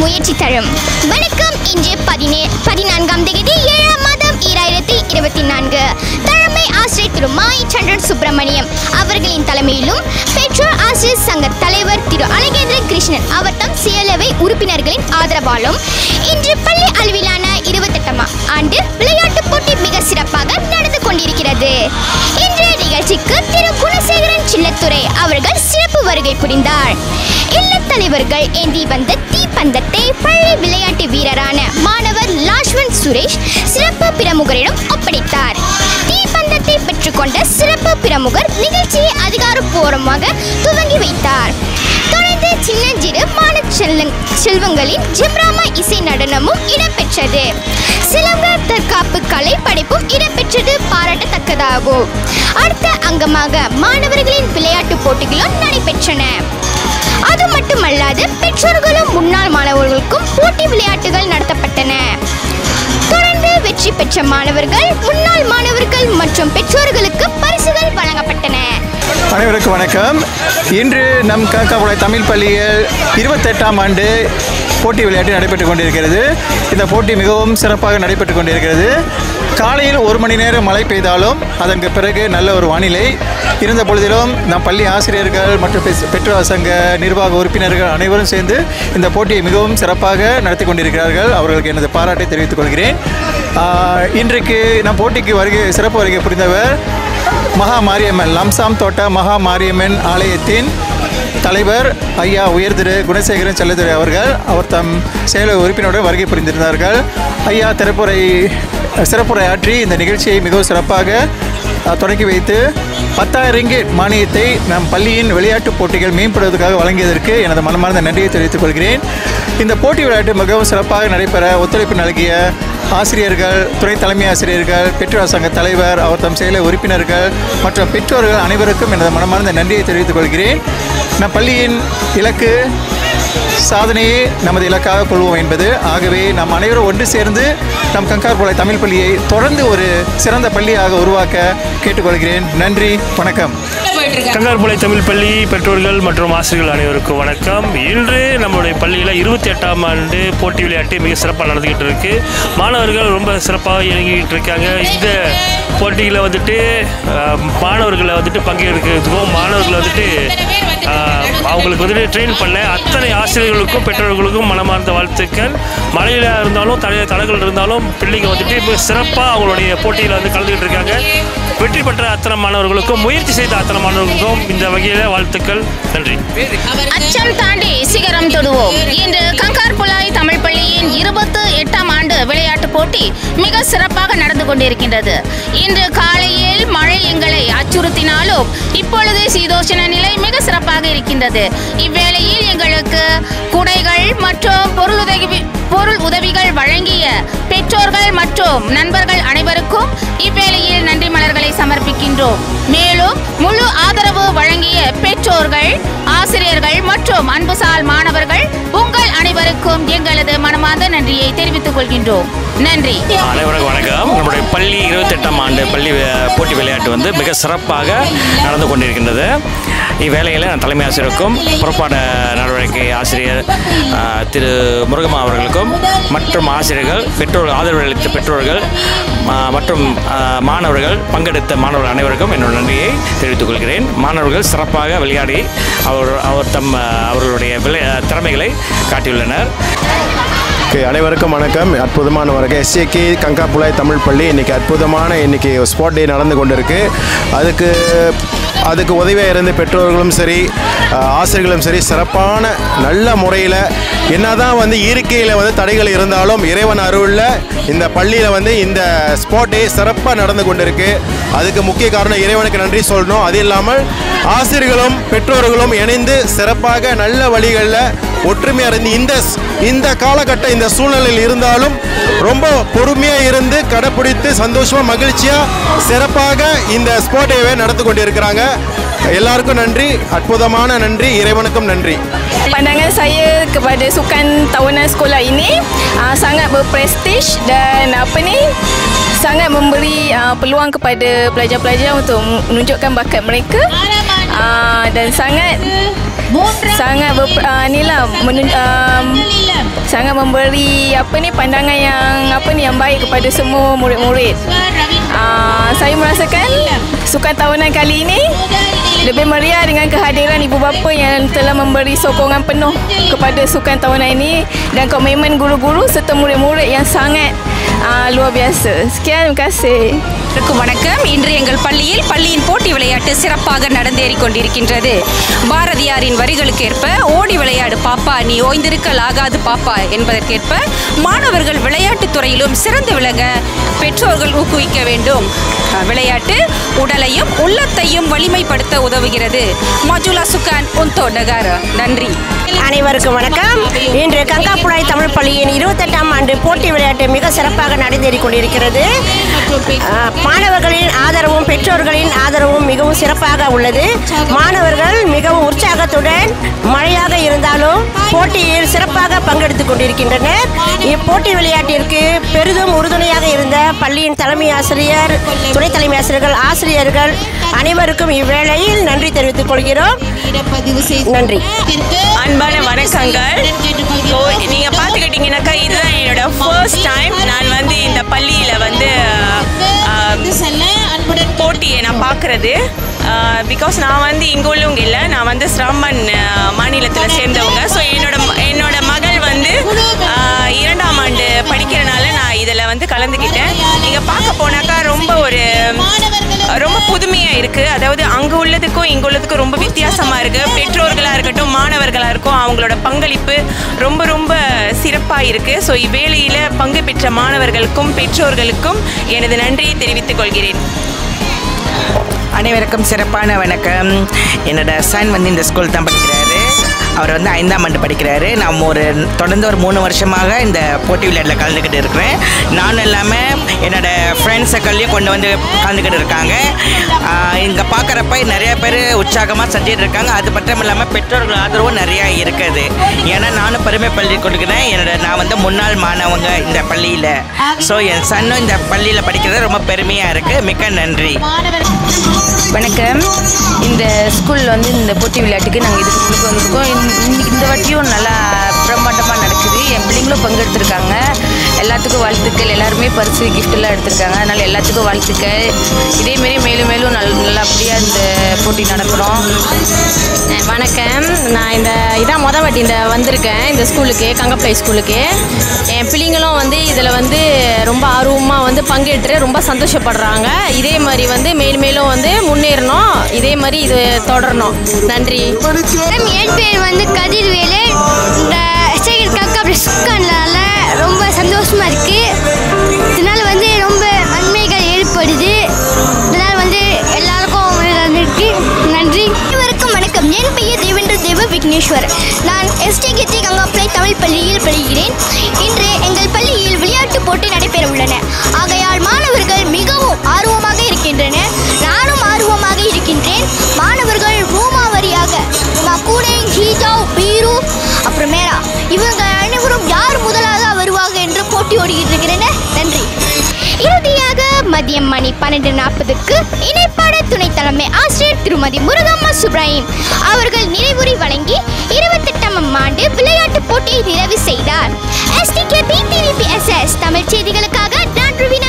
முயற்சி தரும். வணக்கம். இன்று 14ஆம் தேதி 7ஆம் மாதம் 2024 தலைமை ஆசிரியர் திரு மாயி சந்திரன் சுப்பிரமணியம் அவர்களின் தலைமையிலும் பெற்றோர் ஆசிரியர் சங்க தலைவர் திரு அழகேந்திர கிருஷ்ணன் அவர் தம் செயலவை உறுப்பினர்களின் ஆதரவாலும் இன்று பள்ளி அளவிலான 28ஆம் ஆண்டு விளையாட்டுப் போட்டி மிக சிறப்பாக நடந்து கொண்டிருக்கிறது. இன்றைய நிகழ்ச்சிக்கு திரு குணசேகரன் சின்னத்துரை அவர்கள் சிறப்பு வருகை புரிந்தார். இல்லத் தலைவர்கள் ஏந்தி வந்த தீப்பந்தத்தை பள்ளி விளையாட்டு வீரரான மாணவர் லாஷ்வன் சுரேஷ் சிறப்பு பிரமுகரிடம் ஒப்படைத்தார். தீப்பந்தத்தை பெற்றுக்கொண்ட சிறப்பு பிரமுகர் நிகழ்ச்சியை அதிகாரப்பூர்வமாக துவங்கி வைத்தார். தொடர்ந்து சின்னஞ்சிறு மாணவ செல்வங்களின் ஜிப்ராமா இசை நடனமும் இடம்பெற்றது. சிலம்ப தற்காப்பு கலை படைப்பும் இடம்பெற்றது பாராட்டத்தக்கதாகும். அடுத்த அங்கமாக மாணவர்களின் விளையாட்டு போட்டிகளும் நடைபெற்றன. அது மட்டுமல்லாது பெற்றோர்களும் முன்னாள் மாணவர்களுக்கும் போட்டி விளையாட்டுகள் நடத்தப்பட்டன. தொடர்ந்து வெற்றி பெற்ற மாணவர்கள், முன்னாள் மாணவர்கள் மற்றும் பெற்றோர்களுக்கு பரிசுகள் வழங்கப்பட்டன. அனைவருக்கும் வணக்கம். இன்று நம் காக்காபுழை தமிழ் பள்ளியில் 28ஆம் ஆண்டு போட்டி விளையாட்டு நடைபெற்று கொண்டிருக்கிறது. இந்த போட்டி மிகவும் சிறப்பாக நடைபெற்று கொண்டிருக்கிறது. காலையில் 1 மணி நேரம் மழை பெய்தாலும் அதற்கு பிறகு நல்ல ஒரு வானிலை இருந்த பொழுதிலும் நம் பள்ளி ஆசிரியர்கள் மற்றும் பெற்றோர் சங்க நிர்வாக உறுப்பினர்கள் அனைவரும் சேர்ந்து இந்த போட்டியை மிகவும் சிறப்பாக நடத்தி கொண்டிருக்கிறார்கள். அவர்களுக்கு எனது பாராட்டை தெரிவித்துக் கொள்கிறேன். இன்றைக்கு நம் போட்டிக்கு சிறப்பு வருகை புரிந்தவர் மகா மாரியம்மன் லம்சாம் தோட்ட மகா மாரியம்மன் ஆலயத்தின் தலைவர் ஐயா உயர் திரு குணசேகரன் செல்லதுரை அவர்கள் அவர் தம் செயலக உறுப்பினருடன் வருகை புரிந்திருந்தார்கள். ஐயா சிறப்புரை ஆற்றி இந்த நிகழ்ச்சியை மிகவும் சிறப்பாக தொடங்கி வைத்து 10,000 ரிங்கிட் மானியத்தை நம் பள்ளியின் விளையாட்டுப் போட்டிகள் மேம்படுவதற்காக வழங்கியதற்கு எனது மனமார்ந்த நன்றியை தெரிவித்துக் கொள்கிறேன். இந்த போட்டி விளையாட்டு மிகவும் சிறப்பாக நடைபெற ஒத்துழைப்பு நல்கிய ஆசிரியர்கள், துணை தலைமை ஆசிரியர்கள், பெற்றோர் சங்க தலைவர், அவர் தம் செயலக உறுப்பினர்கள் மற்றும் பெற்றோர்கள் அனைவருக்கும் எனது மனமார்ந்த நன்றியை தெரிவித்துக் கொள்கிறேன். நம் பள்ளியின் இலக்கு சாதனையே நமது இலக்காக கொள்வோம் என்பது. ஆகவே நாம் அனைவரும் ஒன்று சேர்ந்து நம் கங்கார்புழை தமிழ் பள்ளியை தொடர்ந்து ஒரு சிறந்த பள்ளியாக உருவாக்க கேட்டுக்கொள்கிறேன். நன்றி, வணக்கம். கங்கார்புழை தமிழ் பள்ளி பெற்றோர்கள் மற்றும் ஆசிரியர்கள் அனைவருக்கும் வணக்கம். இன்று நம்மளுடைய பள்ளியில் 28ஆம் ஆண்டு போட்டி விளையாட்டு மிக சிறப்பாக நடந்துக்கிட்டு இருக்கு. மாணவர்கள் ரொம்ப சிறப்பாக இயங்கிக்கிட்டு இருக்காங்க. இந்த போட்டியில் மாணவர்களை பங்கேற்கிறதுக்கும் மாணவர்களை அவங்களுக்கு ட்ரெயின் பண்ண அத்தனை ஆசிரியர்களுக்கும் பெற்றோர்களுக்கும் மனமார்ந்த வாழ்த்துக்கள். மழையில் இருந்தாலும் தடைகள் இருந்தாலும் பிள்ளைங்க மிக சிறப்பாக அவங்களுடைய போட்டியில் கலந்துக்கிட்டு இருக்காங்க. வெற்றி பெற்ற அத்தனை மாணவர்களுக்கும், முயற்சி செய்த அத்தனை மாணவர்களுக்கும் இந்த வகையில் வாழ்த்துக்கள். நன்றி. அச்சம் தாண்டி சிகரம் தொடுவோம். இன்று கங்கார்புழை தமிழ் பள்ளியின் 28ஆம் ஆண்டு விளையாட்டு போட்டி மிக சிறப்பாக நடந்து கொண்டிருக்கின்றது. இன்று காலையில் மழை எங்களை அச்சுறுத்தினாலும் இப்பொழுது சீதோஷண நிலை மிக சிறப்பாக இருக்கின்றது. இவ்வேளையில் எங்களுக்கு குடைகள் மற்றும் பொருள் உதவிகள் வழங்கிய பெற்றோர்கள் மற்றும் நண்பர்கள் அனைவருக்கும் இவ்வேளையில் நன்றி மலர்களை சமர்ப்பிக்கின்றோம். மேலும் முழு ஆதரவு வழங்கிய பெற்றோர்கள், ஆசிரியர்கள் மற்றும் அன்புசால் மாணவர்கள் உங்கள் அனைவருக்கும் எங்களது மனமார்ந்த நன்றியை தெரிவித்துக் கொள்கின்றோம். நன்றி. அனைவருக்கும் வணக்கம். நம்முடைய பள்ளி 28ஆம் ஆண்டு பள்ளி போட்டி விளையாட்டு மிக சிறப்பாக நடந்து கொண்டிருக்கின்றது. இவ்வேளையில் நான் தலைமை ஆசிரியருக்கும் புறப்பாடு நடவடிக்கை ஆசிரியர் திரு முருகம்மா அவர்களுக்கும் மற்றும் ஆசிரியர்கள், பெற்றோர்கள், ஆதரவளித்த பெற்றோர்கள் மற்றும் மாணவர்கள், பங்கெடுத்த மாணவர்கள் அனைவருக்கும் என்னோட நன்றியை தெரிவித்துக் கொள்கிறேன். மாணவர்கள் சிறப்பாக விளையாடி அவர்களுடைய திறமைகளை காட்டியுள்ளனர். அனைவருக்கும் வணக்கம். அற்புதமான வணக்கம். எஸ்ஏகே கங்கார்புழை தமிழ் பள்ளி இன்னைக்கு ஸ்போர்ட் டே நடந்து கொண்டிருக்கு. அதுக்கு உதவியாக இருந்த பெற்றோர்களும் சரி, ஆசிரியர்களும் சரி, சிறப்பான நல்ல முறையில் என்னதான் இயற்கையில் தடைகள் இருந்தாலும் இறைவன் அருளில் இந்த பள்ளியில் இந்த ஸ்போர்ட் டே சிறப்பாக நடந்து கொண்டிருக்கு. அதுக்கு முக்கிய காரணம் இறைவனுக்கு நன்றி சொல்லணும். அது இல்லாமல் ஆசிரியர்களும் பெற்றோர்களும் இணைந்து சிறப்பாக நல்ல வழிகளில் ஒற்றுமையாக இருந்து இந்த காலகட்டம் இந்த சூழ்நிலையில் இருந்தாலும் ரொம்ப பொறுமையாக இருந்து கடைப்பிடித்து சந்தோஷமாக மகிழ்ச்சியாக சிறப்பாக இந்த ஸ்போர்ட் டேவை நடத்தி கொண்டிருக்கிறாங்க. எல்லாருக்கும் நன்றி, அற்புதமான நன்றி, இறைவனுக்கும் நன்றி. Pandangan saya kepada sukan tahunan sekolah ini sangat berprestij dan sangat memberi peluang kepada pelajar-pelajar untuk menunjukkan bakat mereka. dan sangat sangat memberi pandangan yang baik kepada semua murid-murid. Saya merasakan sukan tahunan kali ini lebih meriah dengan kehadiran ibu bapa yang telah memberi sokongan penuh kepada sukan tahunan ini dan komitmen guru-guru serta murid-murid yang sangat luar biasa. Sekian, terima kasih. வணக்கம். இன்று எங்கள் பள்ளியின் போட்டி விளையாட்டு சிறப்பாக நடந்தேறிக் கொண்டிருக்கின்றது. பாரதியாரின் வரிகளுக்கேற்ப ஓடி விளையாடு பாப்பா, நீ ஓய்ந்திருக்கல் ஆகாது பாப்பா என்பதற்கேற்ப மாணவர்கள் விளையாட்டுத் துறையிலும் சிறந்து விளங்க பெற்றோர்கள் ஊக்குவிக்க வேண்டும். விளையாட்டு உடலையும் உள்ளத்தையும் வலிமைப்படுத்த உதவுகிறது. மஜுலா சுகான் உந்தோ நகர். நன்றி. அனைவருக்கும் வணக்கம். இன்று கங்காப்புழாய் தமிழ் பள்ளியின் 28ஆம் ஆண்டு போட்டி விளையாட்டு மிக சிறப்பாக நடந்தேறிக் கொண்டிருக்கிறது. மாணவர்களின் ஆதரவும் பெற்றோர்களின் ஆதரவும் மிகவும் சிறப்பாக உள்ளது. மாணவர்கள் மிகவும் உற்சாகத்துடன் மழையாக இருந்தாலும் போட்டியில் சிறப்பாக பங்கெடுத்துக் கொண்டிருக்கின்றனர். இப்போட்டி விளையாட்டிற்கு பெரிதும் உறுதுணையாக இருந்த பள்ளியின் தலைமை ஆசிரியர், துணை தலைமை ஆசிரியர்கள், ஆசிரியர்கள் அனைவருக்கும் இவ்வேளையில் நன்றி தெரிவித்துக் கொள்கிறோம். நன்றி. அன்பான வணக்கங்கள். நீங்க பார்த்துக்கிட்டீங்கன்னாக்கா இதுதான் என்னோட ஃபர்ஸ்ட் டைம் நான் வந்து இந்த பள்ளியில் வந்து போட்டியை நான் பார்க்குறது. பிகாஸ் நான் வந்து இங்கே உள்ளவங்க இல்லை, நான் வந்து சிரமன் மாநிலத்தில் சேர்ந்தவங்க. ஸோ என்னோட மகள் வந்து 2ஆம் ஆண்டு படிக்கிறனால நான் இதில் வந்து கலந்துக்கிட்டேன். நீங்கள் பார்க்க போனாக்கா ரொம்ப புதுமையாக இருக்குது. அதாவது அங்கே உள்ளதுக்கும் இங்கே உள்ளதுக்கும் ரொம்ப வித்தியாசமாக இருக்குது. பெற்றோர்களாக இருக்கட்டும், மாணவர்களாக இருக்கும், அவங்களோட பங்களிப்பு ரொம்ப சிறப்பாக இருக்குது. ஸோ இவ்வேளையில் பங்கு பெற்ற மாணவர்களுக்கும் பெற்றோர்களுக்கும் எனது நன்றியை தெரிவித்துக் கொள்கிறேன். அனைவருக்கும் சிறப்பான வணக்கம். என்னோட சன் வந்து இந்த ஸ்கூல் தான் படிக்கிறாரு. அவர் வந்து 5ஆம் ஆண்டு படிக்கிறாரு. நான் தொடர்ந்து ஒரு 3 வருஷமாக இந்த போட்டி விளையாட்டில் கலந்துக்கிட்டு இருக்கிறேன். நானும் இல்லாமல் என்னோடய ஃப்ரெண்ட்ஸ் சர்க்கிள்லையும் கொண்டு வந்து கலந்துக்கிட்டு இருக்காங்க. இங்கே பார்க்குறப்ப நிறைய பேர் உற்சாகமாக செஞ்சுட்டு இருக்காங்க. அது மட்டும் இல்லாமல் பெற்றோர்கள் ஆதரவும் நிறையா இருக்குது. ஏன்னா நானும் பெருமை பள்ளி கொடுக்குறேன். நான் வந்து முன்னாள் மாணவங்க இந்த பள்ளியில். ஸோ என் சன்னும் இந்த பள்ளியில் படிக்கிறது ரொம்ப பெருமையாக இருக்குது. மிக்க நன்றி. வணக்கம். இந்த ஸ்கூலில் வந்து இந்த போட்டி விளையாட்டுக்கு நாங்கள் இதுக்கு வந்திருக்கோம். இந்த வாட்டியும் நல்லா பிரம்மாண்டமாக நடக்குது. என் பிள்ளைங்களும் பங்கெடுத்துருக்காங்க. எல்லாத்துக்கும் வாழ்த்துக்கள். எல்லாருமே பரிசு கிஃப்டெல்லாம் எடுத்திருக்காங்க. அதனால் எல்லாத்துக்கும் வாழ்த்துக்கள். இதேமாரி மேலும் நல்லபடியாக இந்த போட்டி நடக்கிறோம். வணக்கம். நான் இதான் மொதல் வாட்டி வந்திருக்கேன் இந்த ஸ்கூலுக்கு, கங்கப்ளை ஸ்கூலுக்கு. என் பிள்ளைங்களும் வந்து இதில் வந்து ரொம்ப ஆர்வமாக வந்து பங்கேற்று ரொம்ப சந்தோஷப்படுறாங்க. இதே மாதிரி வந்து மேலும் வந்து முன்னேறணும். இதே மாதிரி இது தொடரணும். நன்றி. என் பேர் வந்து கதிர்வேலு. இந்த கங்கப்ளை ஸ்கூல்னால ரொம்ப சந்தோஷமாக இருக்குது. இதனால் வந்து ரொம்ப நன்மைகள் ஏற்படுது. இதனால் வந்து எல்லாருக்கும் நன்றி. அனைவருக்கும் வணக்கம். என் பெயர் தேவேந்திர தேவ விக்னேஸ்வர். நான் எஸ்டிகேடி கங்கப்ளை தமிழ் பள்ளியில் பயில்கிறேன். இன்று எங்கள் பள்ளியில் விளையாட்டு போட்டி நடைபெற உள்ளன. ஆகையால் மாணவர்கள் மிகவும் ஆர்வமாக இருக்கின்றனர். நானும் ஆர்வமாக இருக்கின்றேன். மாணவர்கள் ரோமாவரியாக கூடை, ஹீஜாவ், பீரு, அப்புறம் மேரா இவங்க அனைவரும் யார் முதலாக வருவாங்க என்று போட்டி ஓடிக்கிட்டு இருக்கிறனர். நன்றி. இறுதியாக மதியம் மணி 12:40க்கு இணைப்பாட துணை தலைமை ஆசிரியர் திருமதி முருகம்மா சுப்ராயின் அவர்கள் நிறைவுரை வழங்கி 28ஆம் ஆண்டு விளையாட்டு போட்டியை நிறைவு செய்தார். STKB TVPSS தமிழ் செய்திகளுக்காக நான் ருவினா.